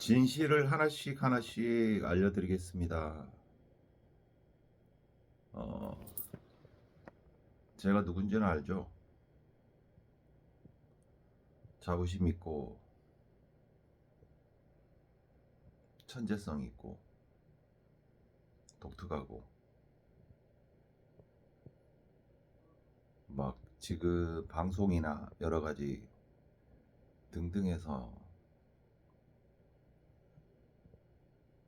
진실을 하나씩 하나씩 알려드리겠습니다. 어, 제가 누군지는 알죠? 자부심 있고, 천재성 있고, 독특하고, 막 지금 방송이나 여러 가지 등등해서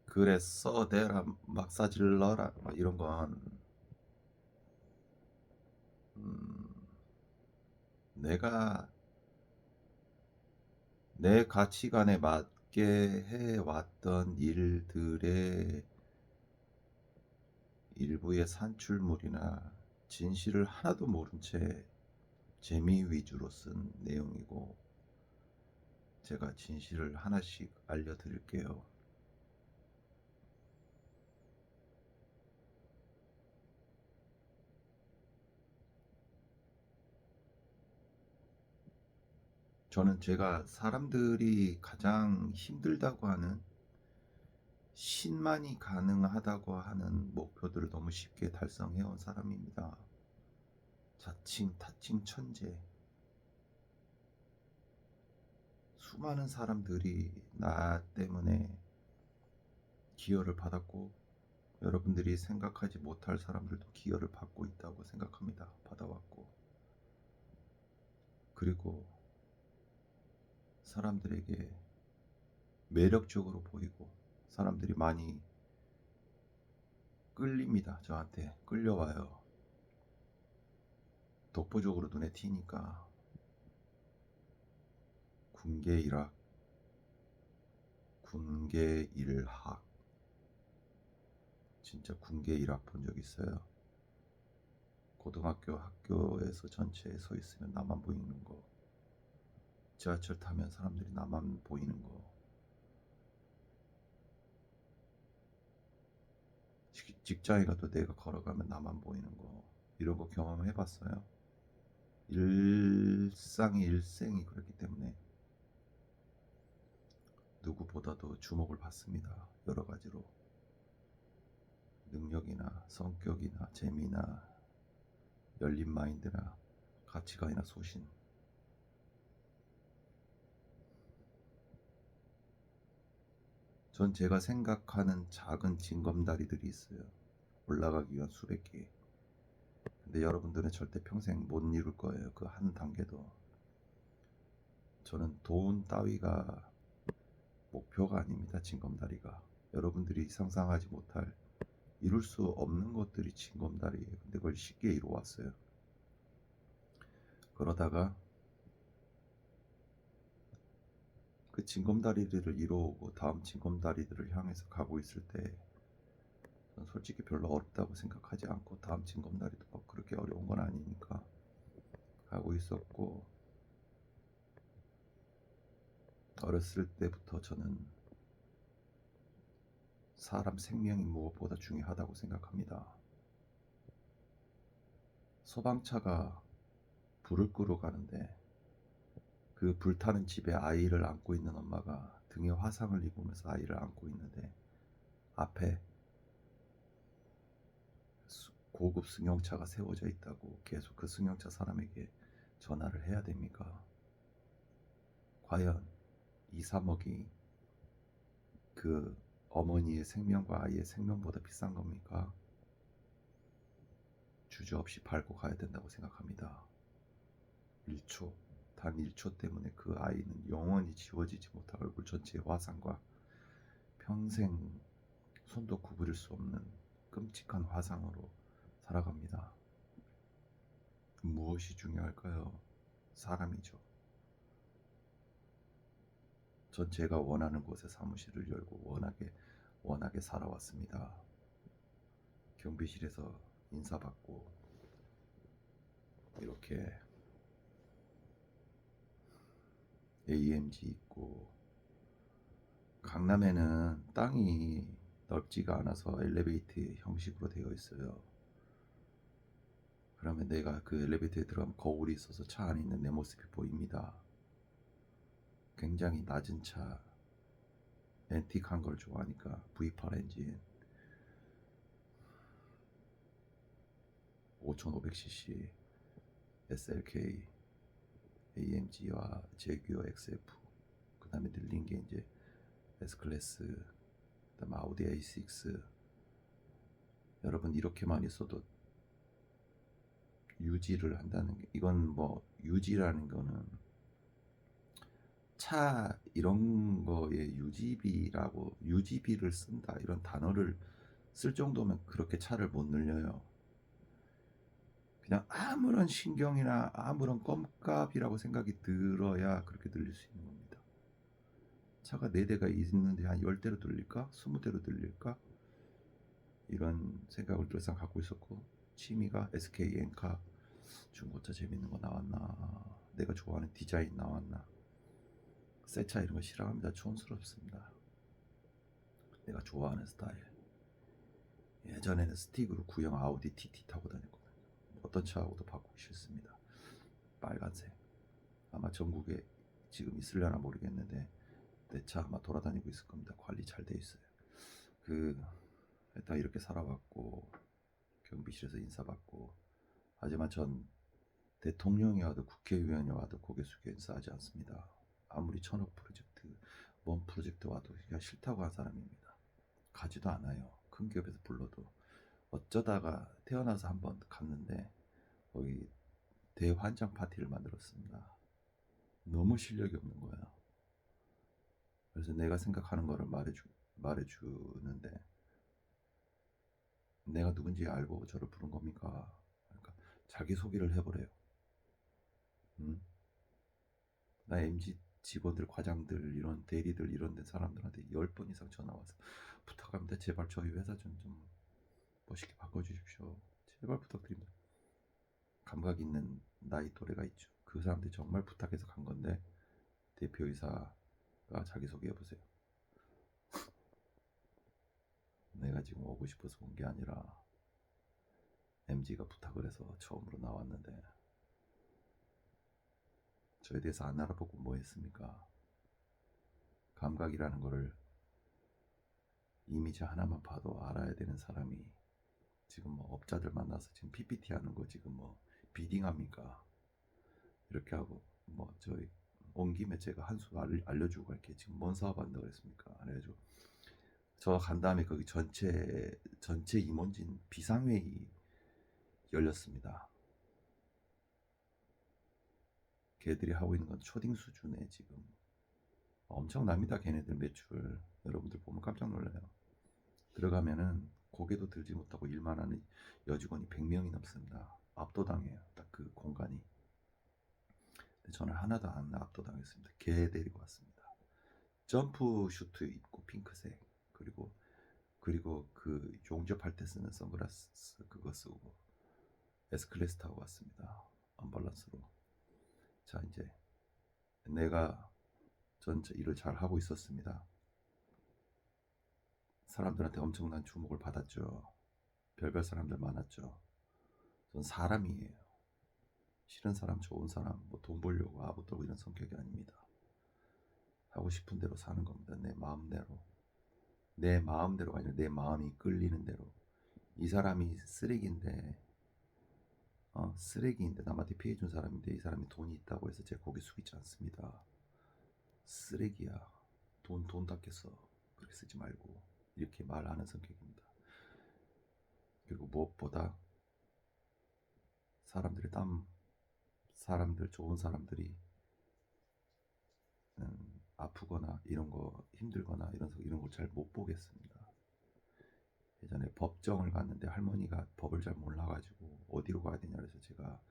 글에 써대라, 막 싸질러라, 막 이런 건, 음, 내가 내 가치관에 맞게 해왔던 일들의 일부의 산출물이나 진실을 하나도 모른 채 재미 위주로 쓴 내용이고, 제가 진실을 하나씩 알려드릴게요. 저는 제가 사람들이 가장 힘들다고 하는, 신만이 가능하다고 하는 목표들을 너무 쉽게 달성해온 사람입니다. 자칭 타칭 천재. 수많은 사람들이 나 때문에 기여를 받았고, 여러분들이 생각하지 못할 사람들도 기여를 받고 있다고 생각합니다. 받아왔고, 그리고 사람들에게 매력적으로 보이고, 사람들이 많이 끌립니다. 저한테 끌려와요. 독보적으로 눈에 튀니까. 군계일학, 군계일학, 진짜 군계일학 본 적 있어요? 고등학교 학교에서 전체에 서 있으면 나만 보이는 거, 지하철 타면 사람들이 나만 보이는 거, 직장에 가도 내가 걸어가면 나만 보이는 거, 이런 거 경험해봤어요. 일상이 일생이 그렇기 때문에 누구보다도 주목을 받습니다. 여러 가지로. 능력이나 성격이나 재미나 열린 마인드나 가치관이나 소신. 전 제가 생각하는 작은 징검다리들이 있어요. 올라가기 위한 수백 개. 근데 여러분들은 절대 평생 못 이룰 거예요. 그 한 단계도. 저는 돈 따위가 목표가 아닙니다. 징검다리가. 여러분들이 상상하지 못할, 이룰 수 없는 것들이 징검다리예요. 근데 그걸 쉽게 이루어왔어요. 그러다가 그 징검다리들을 이루고 다음 징검다리들을 향해서 가고 있을 때, 전 솔직히 별로 어렵다고 생각하지 않고, 다음 징검다리도 뭐 그렇게 어려운 건 아니니까 가고 있었고, 어렸을 때부터 저는 사람 생명이 무엇보다 중요하다고 생각합니다. 소방차가 불을 끄러 가는데, 그 불타는 집에 아이를 안고 있는 엄마가 등에 화상을 입으면서 아이를 안고 있는데, 앞에 고급 승용차가 세워져 있다고 계속 그 승용차 사람에게 전화를 해야 됩니까? 과연 2, 3억이 그 어머니의 생명과 아이의 생명보다 비싼 겁니까? 주저없이 밟고 가야 된다고 생각합니다. 1초, 단 1초 때문에 그 아이는 영원히 지워지지 못할 얼굴 전체의 화상과 평생 손도 구부릴 수 없는 끔찍한 화상으로 살아갑니다. 무엇이 중요할까요? 사람이죠. 전 제가 원하는 곳에 사무실을 열고 워낙에 살아왔습니다. 경비실에서 인사받고, 이렇게 AMG 있고, 강남에는 땅이 넓지가 않아서 엘리베이터 형식으로 되어 있어요. 그러면 내가 그 엘리베이터에 들어가면 거울이 있어서 차 안에 있는 내 모습이 보입니다. 굉장히 낮은 차, 앤틱한 걸 좋아하니까 V8 엔진 5500cc SLK AMG와 제규어 XF, 그 다음에 늘린 게 이제 S클래스, 그 다음에 아우디 A6. 여러분 이렇게만 있어도 유지를 한다는 게, 이건 뭐 유지라는 거는 차 이런 거에 유지비를 쓴다 이런 단어를 쓸 정도면 그렇게 차를 못 늘려요. 그냥 아무런 신경이나 아무런 껌값이라고 생각이 들어야 그렇게 늘릴 수 있는 겁니다. 차가 4대가 있는데 한 10대로 늘릴까? 20대로 늘릴까? 이런 생각을 늘상 갖고 있었고, 취미가 SK 엔카 중고차 재밌는 거 나왔나, 내가 좋아하는 디자인 나왔나. 새 차 이런 거 싫어합니다. 촌스럽습니다. 내가 좋아하는 스타일. 예전에는 스틱으로 구형 아우디 TT 타고 다녔거든요. 어떤 차하고도 바꾸기 싫습니다. 빨간색. 아마 전국에 지금 있으려나 모르겠는데 내 차 아마 돌아다니고 있을 겁니다. 관리 잘 돼 있어요. 일단 이렇게 살아왔고, 경비실에서 인사받고. 하지만 전 대통령이 와도 국회의원이 와도 고개 숙여 인사하지 않습니다. 아무리 천억 프로젝트, 먼 프로젝트 와도 그냥 싫다고 한 사람입니다. 가지도 않아요. 큰 기업에서 불러도. 어쩌다가 태어나서 한번 갔는데 거기 대환장 파티를 만들었습니다. 너무 실력이 없는 거야. 그래서 내가 생각하는 거를 말해주는데, 내가 누군지 알고 저를 부른 겁니까? 그러니까 자기소개를 해보래요. 나 MG 직원들, 과장들, 이런 대리들, 이런 데 사람들한테 10번 이상 전화 와서 부탁합니다. 제발 저희 회사 좀 멋있게 바꿔주십시오. 제발 부탁드립니다. 감각 있는 나이 또래가 있죠. 그 사람들이 정말 부탁해서 간 건데, 대표이사가 자기소개해보세요. 내가 지금 오고 싶어서 온 게 아니라 MG가 부탁을 해서 처음으로 나왔는데, 저에 대해서 안 알아보고 뭐 했습니까? 감각이라는 거를 이미지 하나만 봐도 알아야 되는 사람이 지금 뭐 업자들 만나서 지금 PPT 하는 거 지금 뭐 비딩합니까? 이렇게 하고, 뭐 저희 온 김에 제가 한 수 알려주고 갈게. 지금 뭔 사업 한다고 그랬습니까? 그래가지고 저 간 다음에 거기 전체 임원진 비상회의 열렸습니다. 걔들이 하고 있는 건 초딩 수준의 지금 엄청납니다. 걔네들 매출 여러분들 보면 깜짝 놀라요. 들어가면은 고개도 들지 못하고 일만 하는 여직원이 100명이 넘습니다. 압도당해요. 딱 그 공간이. 근데 저는 하나도 안 압도당했습니다. 걔 데리고 왔습니다. 점프 슈트 입고 핑크색, 그리고 그 용접할 때 쓰는 선글라스 그거 쓰고 S클래스 타고 왔습니다. 언밸런스로. 자, 이제 내가 전체 일을 잘 하고 있었습니다. 사람들한테 엄청난 주목을 받았죠. 별별 사람들 많았죠. 전 사람이에요. 싫은 사람, 좋은 사람, 뭐 돈 벌려고 아부 떨고 이런 성격이 아닙니다. 하고 싶은 대로 사는 겁니다. 내 마음대로. 내 마음대로가 아니라 내 마음이 끌리는 대로. 이 사람이 쓰레기인데 남한테 피해준 사람인데 이 사람이 돈이 있다고 해서 제 고개 숙이지 않습니다. 쓰레기야. 돈 닦겠어. 그렇게 쓰지 말고. 이렇게 말하는 성격입니다. 그리고 무엇보다 좋은 사람들이 아프거나 이런 거 힘들거나 이런 걸 잘 못 보겠습니다. 예전에 법정을 갔는데 할머니가 법을 잘 몰라가지고 어디로 가야 되냐 그래서 제가,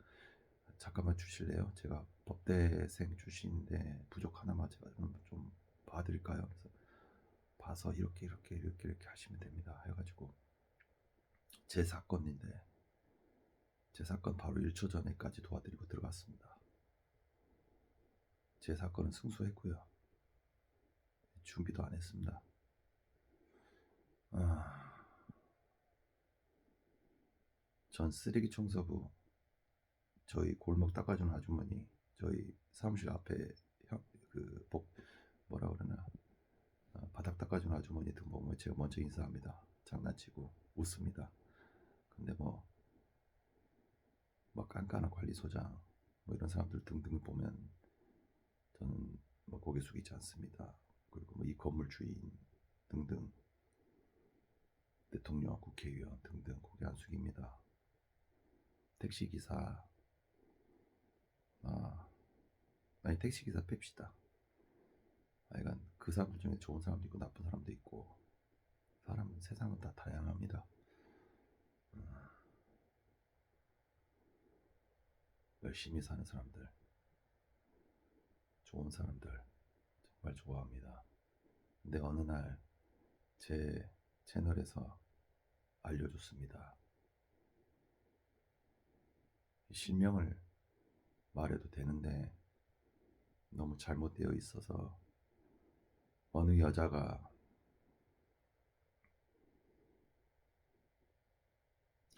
잠깐만 주실래요? 제가 법대생 출신인데 부족 하나만 제가 좀 봐드릴까요? 그래서 봐서 이렇게 하시면 됩니다 해가지고, 제 사건인데 제 사건 바로 1초 전에까지 도와드리고 들어갔습니다. 제 사건은 승소했고요. 준비도 안 했습니다. 전 쓰레기 청소부, 저희 골목 닦아주는 아주머니, 저희 사무실 앞에 뭐라 그러나 바닥 닦아주는 깎아준 아주머니 등 보면 제가 먼저 인사합니다. 장난치고 웃습니다. 근데 뭐 깐깐한 관리소장 이런 사람들 등등을 보면 저는 고개 숙이지 않습니다. 그리고 이 건물 주인 등등 대통령, 국회의원 등등 고개 안 숙입니다. 택시기사 아니 택시기사 뺍시다. 하여간 그 사람들 중에 좋은 사람도 있고 나쁜 사람도 있고 사람은 세상은 다 다양합니다. 열심히 사는 사람들, 좋은 사람들 정말 좋아합니다. 근데 어느 날 제 채널에서 알려줬습니다. 실명을 말해도 되는데 너무 잘못되어 있어서 어느 여자가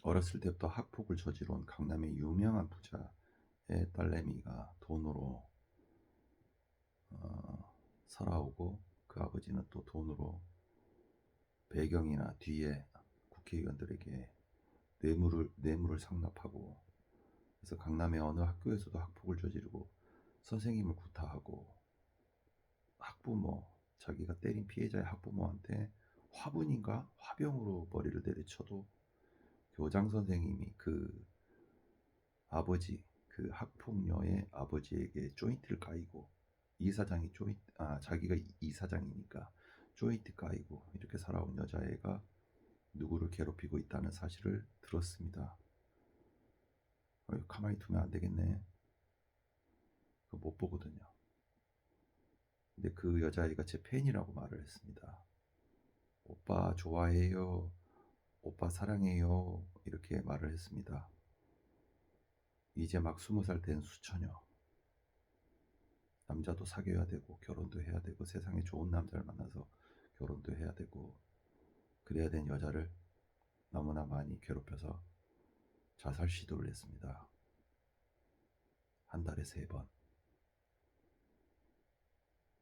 어렸을 때부터 학폭을 저지른 강남의 유명한 부자의 딸내미가 돈으로 살아오고 그 아버지는 또 돈으로 배경이나 뒤에 국회의원들에게 뇌물을 상납하고 그래서 강남의 어느 학교에서도 학폭을 저지르고 선생님을 구타하고 학부모 자기가 때린 피해자의 학부모한테 화분인가 화병으로 머리를 내리쳐도 교장 선생님이 그 아버지 그 학폭녀의 아버지에게 조인트를 까이고 이사장이 자기가 이사장이니까 조인트 까이고 이렇게 살아온 여자애가 누구를 괴롭히고 있다는 사실을 들었습니다. 가만히 두면 안 되겠네. 그거 못 보거든요. 근데 그 여자아이가 제 팬이라고 말을 했습니다. 오빠 좋아해요. 오빠 사랑해요. 이렇게 말을 했습니다. 이제 막 20살 된 수처녀. 남자도 사귀어야 되고 결혼도 해야 되고 세상에 좋은 남자를 만나서 결혼도 해야 되고 그래야 된 여자를 너무나 많이 괴롭혀서 자살 시도를 했습니다. 한 달에 3번.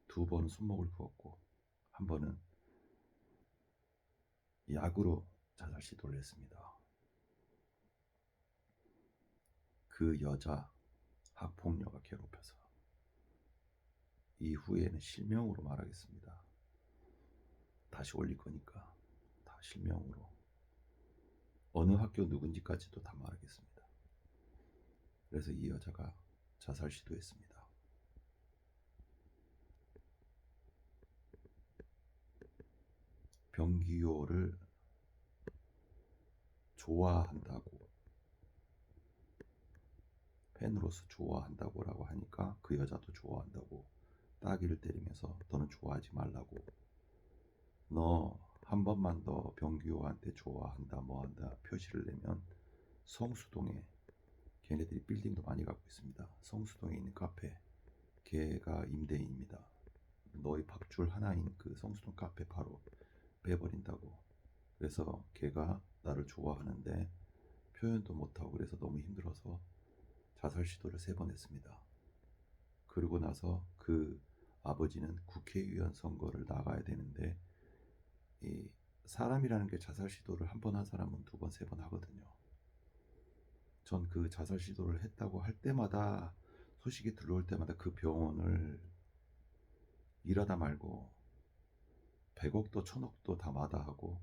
2번은 손목을 그었고 한 번은 약으로 자살 시도를 했습니다. 그 여자 학폭녀가 괴롭혀서 이후에는 실명으로 말하겠습니다. 다시 올릴 거니까 다 실명으로 어느 학교 누군지까지도 다 말하겠습니다. 그래서 이 여자가 자살 시도했습니다. 병기호를 좋아한다고 팬으로서 좋아한다고라고 하니까 그 여자도 좋아한다고 따귀를 때리면서 너는 좋아하지 말라고 너 한 번만 더 병기호한테 좋아한다 뭐한다 표시를 내면 성수동에 걔네들이 빌딩도 많이 갖고 있습니다. 성수동에 있는 카페 걔가 임대인입니다. 너희 밥줄 하나인 그 성수동 카페 바로 빼버린다고. 그래서 걔가 나를 좋아하는데 표현도 못하고 그래서 너무 힘들어서 자살 시도를 3번 했습니다. 그러고 나서 그 아버지는 국회의원 선거를 나가야 되는데 이 사람이라는 게 자살 시도를 한 번 한 사람은 2번, 3번 하거든요. 전 그 자살 시도를 했다고 할 때마다 소식이 들어올 때마다 그 병원을 일하다 말고 100억도 1000억도 다 마다하고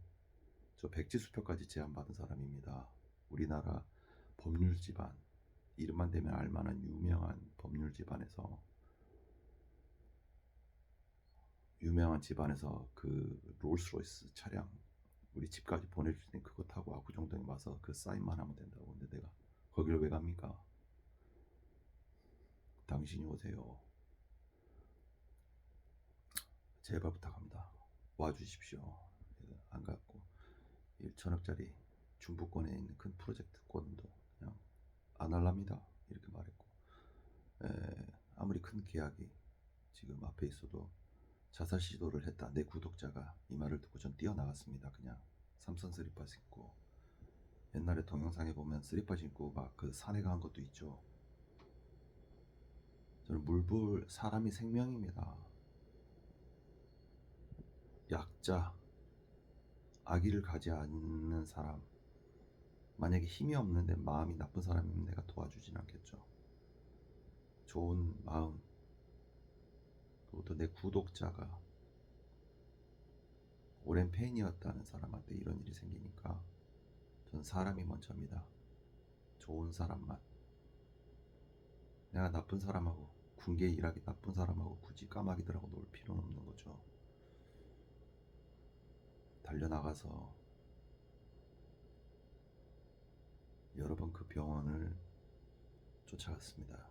저 백지수표까지 제안받은 사람입니다. 우리나라 법률 집안 이름만 대면 알만한 유명한 법률 집안에서 그 롤스로이스 차량 우리 집까지 보내줄 때 그거 타고 압구정동에 와서 그 사인만 하면 된다고. 근데 내가 거기를 왜 갑니까? 당신이 오세요. 제발 부탁합니다. 와주십시오. 안 갖고 1천억짜리 중부권에 있는 큰 프로젝트권도 그냥 안 할랍니다. 이렇게 말했고 아무리 큰 계약이 지금 앞에 있어도 자살 시도를 했다. 내 구독자가 이 말을 듣고 전 뛰어나갔습니다. 그냥 삼선 슬리퍼 신고 옛날에 동영상에 보면 슬리퍼 신고 막 그 산에 간 것도 있죠. 저는 사람이 생명입니다. 약자, 악의를 가지 않는 사람, 만약에 힘이 없는데 마음이 나쁜 사람이면 내가 도와주진 않겠죠. 좋은 마음, 그것도 내 구독자가 오랜 팬이었다는 사람한테 이런 일이 생기니까 전 사람이 먼저입니다. 좋은 사람만. 내가 나쁜 사람하고, 군계 일하기 나쁜 사람하고 굳이 까마귀들하고 놀 필요는 없는 거죠. 달려나가서 여러 번 그 병원을 쫓아갔습니다.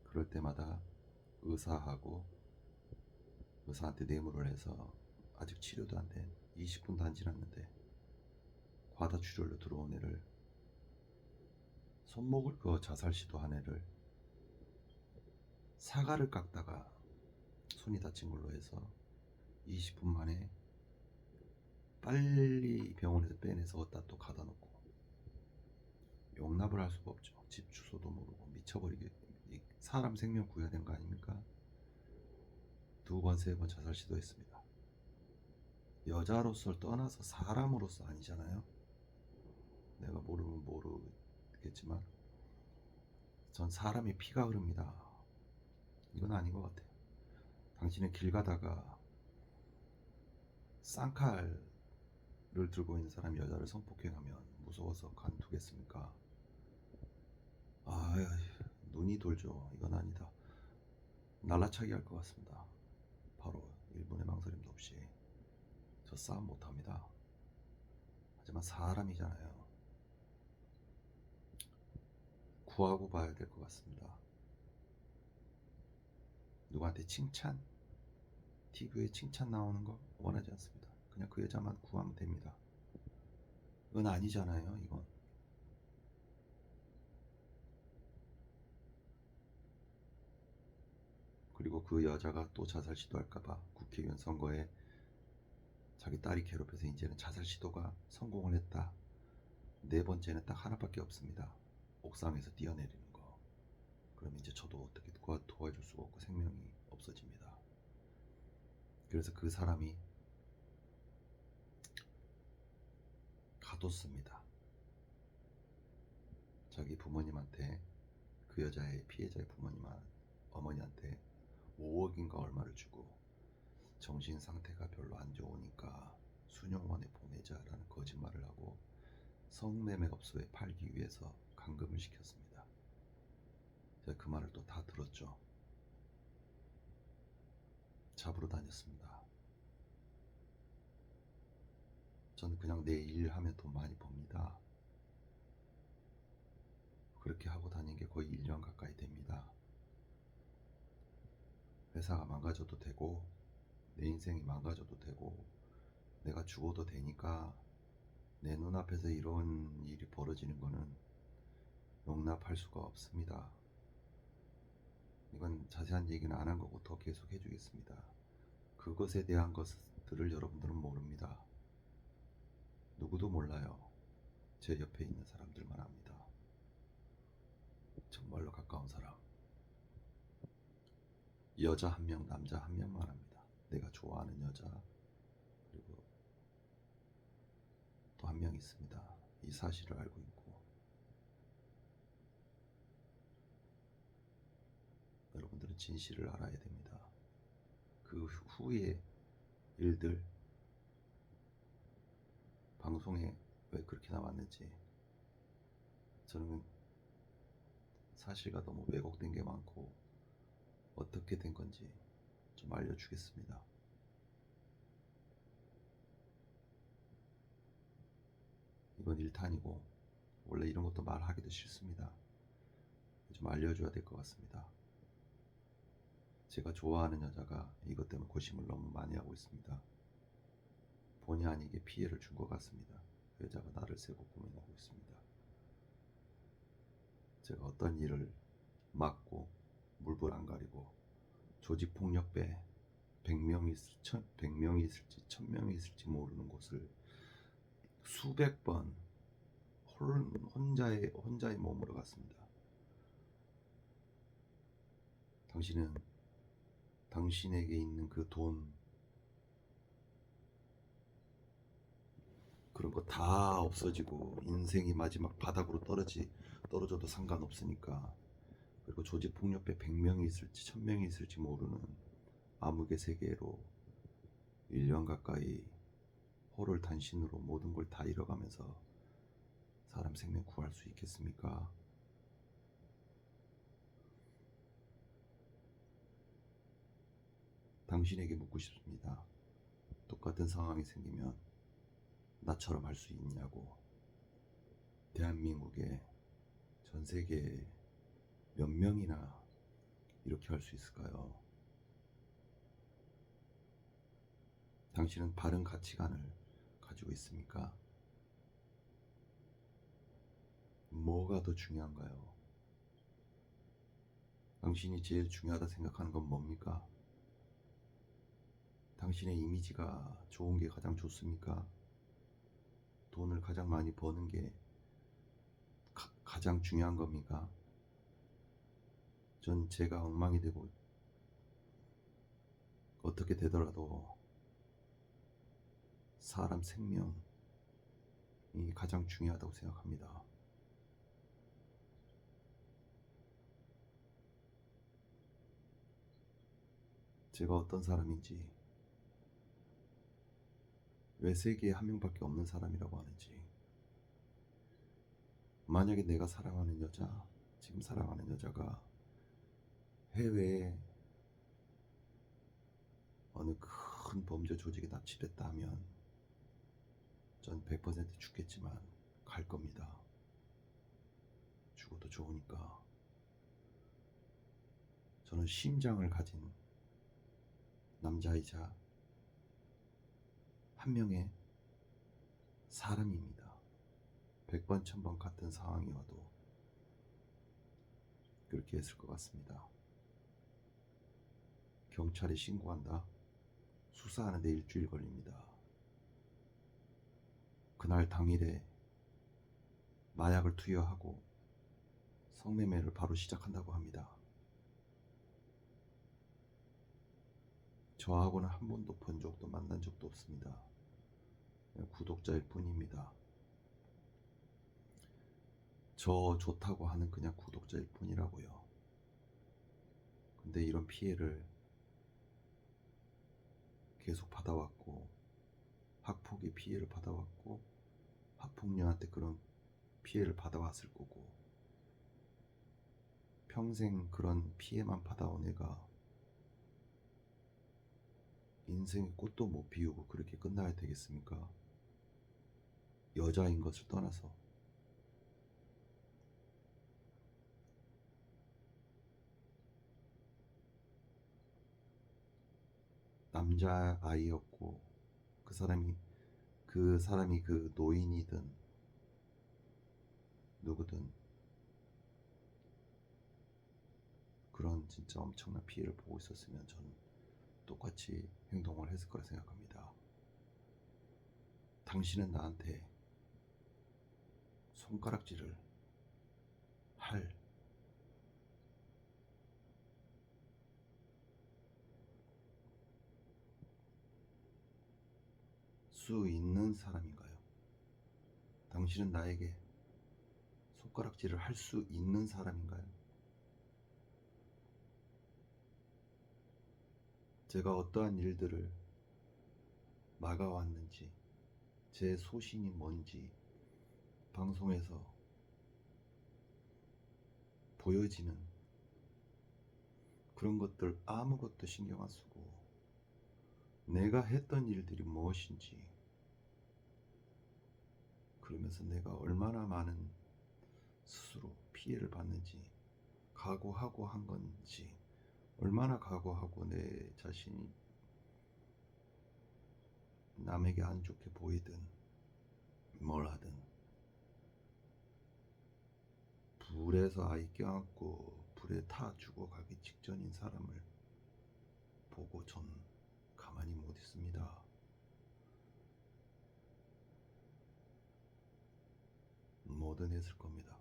그럴 때마다 의사한테 뇌물을 해서 아직 치료도 안 된 20분도 안 지났는데 과다출혈로 들어온 애를, 손목을 그어 자살 시도한 애를 사과를 깎다가 손이 다친 걸로 해서 20분 만에 빨리 병원에서 빼내서 어디다 또 가다 놓고, 용납을 할 수가 없죠. 집 주소도 모르고 미쳐버리게. 사람 생명 구해야 되는 거 아닙니까? 2번, 3번 자살 시도했습니다. 여자로서 떠나서 사람으로서 아니잖아요. 내가 모르면 모르겠지만 전 사람의 피가 흐릅니다. 이건 아닌 것 같아요. 당신은 길 가다가 쌍칼을 들고 있는 사람이 여자를 성폭행하면 무서워서 간두겠습니까? 아, 눈이 돌죠. 이건 아니다. 날라차기 할 것 같습니다. 바로 1분의 망설임도 없이. 저 싸움 못합니다. 하지만 사람이잖아요. 구하고 봐야 될 것 같습니다. 누구한테 칭찬, TV에 칭찬 나오는 거 원하지 않습니다. 그냥 그 여자만 구하면 됩니다. 이건 아니잖아요. 이건 그리고 그 여자가 또 자살 시도할까봐 국회의원 선거에 자기 딸이 괴롭혀서 이제는 자살 시도가 성공을 했다. 4번째는 딱 하나밖에 없습니다. 옥상에서 뛰어내리는 거. 그럼 이제 저도 어떻게 도와줄 수가 없고 생명이 없어집니다. 그래서 그 사람이 가뒀습니다. 자기 부모님한테, 그 여자의 피해자의 어머니한테 5억인가 얼마를 주고 정신 상태가 별로 안 좋으니까 수녀원에 보내자라는 거짓말을 하고 성매매업소에 팔기 위해서 감금을 시켰습니다. 제가 그 말을 또 다 들었죠. 잡으러 다녔습니다. 저는 그냥 내 일 하면 돈 많이 법니다. 그렇게 하고 다닌 게 거의 1년 가까이 됩니다. 회사가 망가져도 되고 내 인생이 망가져도 되고 내가 죽어도 되니까 내 눈앞에서 이런 일이 벌어지는 거는 용납할 수가 없습니다. 이건 자세한 얘기는 안 한 거고 더 계속 해주겠습니다. 그것에 대한 것들을 여러분들은 모릅니다. 누구도 몰라요. 제 옆에 있는 사람들만 압니다. 정말로 가까운 사람. 여자 1명, 남자 1명만 합니다. 내가 좋아하는 여자. 그리고 또 1명 있습니다. 이 사실을 알고 있고. 여러분들은 진실을 알아야 됩니다. 그 후의 일들, 방송에 왜 그렇게 나왔는지 저는 사실과 너무 왜곡된 게 많고 어떻게 된 건지 좀 알려주겠습니다. 이건 1탄이고 원래 이런 것도 말하기도 싫습니다. 좀 알려줘야 될 것 같습니다. 제가 좋아하는 여자가 이것 때문에 고심을 너무 많이 하고 있습니다. 본의 아니게 피해를 준 것 같습니다. 그 여자가 나를 세고 고민하고 있습니다. 제가 어떤 일을 막고 물불 안 가리고 조직폭력배 100명이 있을지 1000명이 있을지 모르는 곳을 수백 번 혼자의 몸으로 갔습니다. 당신은 당신에게 있는 그 돈, 그런 거 다 없어지고 인생이 마지막 바닥으로 떨어져도 상관없으니까. 그리고 조직폭력배 100명이 있을지 1000명이 있을지 모르는 암흑의 세계로 1년 가까이 호롤단신으로 모든 걸 다 잃어가면서 사람 생명 구할 수 있겠습니까? 당신에게 묻고 싶습니다. 똑같은 상황이 생기면 나처럼 할 수 있냐고. 대한민국에 전 세계에 몇 명이나 이렇게 할 수 있을까요? 당신은 바른 가치관을 가지고 있습니까? 뭐가 더 중요한가요? 당신이 제일 중요하다 생각하는 건 뭡니까? 당신의 이미지가 좋은 게 가장 좋습니까? 돈을 가장 많이 버는 게 가장 중요한 겁니까? 전 제가 엉망이 되고 어떻게 되더라도 사람 생명이 가장 중요하다고 생각합니다. 제가 어떤 사람인지, 왜 세계에 한 명밖에 없는 사람이라고 하는지, 만약에 내가 사랑하는 여자, 지금 사랑하는 여자가 해외에 어느 큰 범죄 조직에 납치됐다 하면 전 100% 죽겠지만 갈 겁니다. 죽어도 좋으니까. 저는 심장을 가진 남자이자 한 명의 사람입니다. 100번 1000번 같은 상황이 와도 그렇게 했을 것 같습니다. 경찰에 신고한다? 수사하는데 일주일 걸립니다. 그날 당일에 마약을 투여하고 성매매를 바로 시작한다고 합니다. 저하고는 한 번도 본 적도 만난 적도 없습니다. 그냥 구독자일 뿐입니다. 저 좋다고 하는 그냥 구독자일 뿐이라고요. 근데 이런 피해를 계속 받아왔고, 학폭의 피해를 받아왔고, 학폭녀한테 그런 피해를 받아왔을 거고, 평생 그런 피해만 받아온 애가 인생의 꽃도 못 피우고 그렇게 끝나야 되겠습니까? 여자인 것을 떠나서. 남자 아이였고, 그 사람이 그 노인이든 누구든 그런 진짜 엄청난 피해를 보고 있었으면 저는 똑같이 행동을 했을 거라 생각합니다. 당신은 나한테 손가락질을 할 수 있는 사람인가요? 당신은 나에게 손가락질을 할 수 있는 사람인가요? 제가 어떠한 일들을 막아왔는지, 제 소신이 뭔지 방송에서 보여지는 그런 것들 아무것도 신경 안 쓰고 내가 했던 일들이 무엇인지, 그러면서 내가 얼마나 많은 스스로 피해를 받는지 각오하고 한 건지, 얼마나 각오하고 내 자신이 남에게 안 좋게 보이든 뭘 하든 불에서 아이 껴안고 불에 타 죽어가기 직전인 사람을 보고 전 가만히 못 있습니다. 뭐든 했을 겁니다.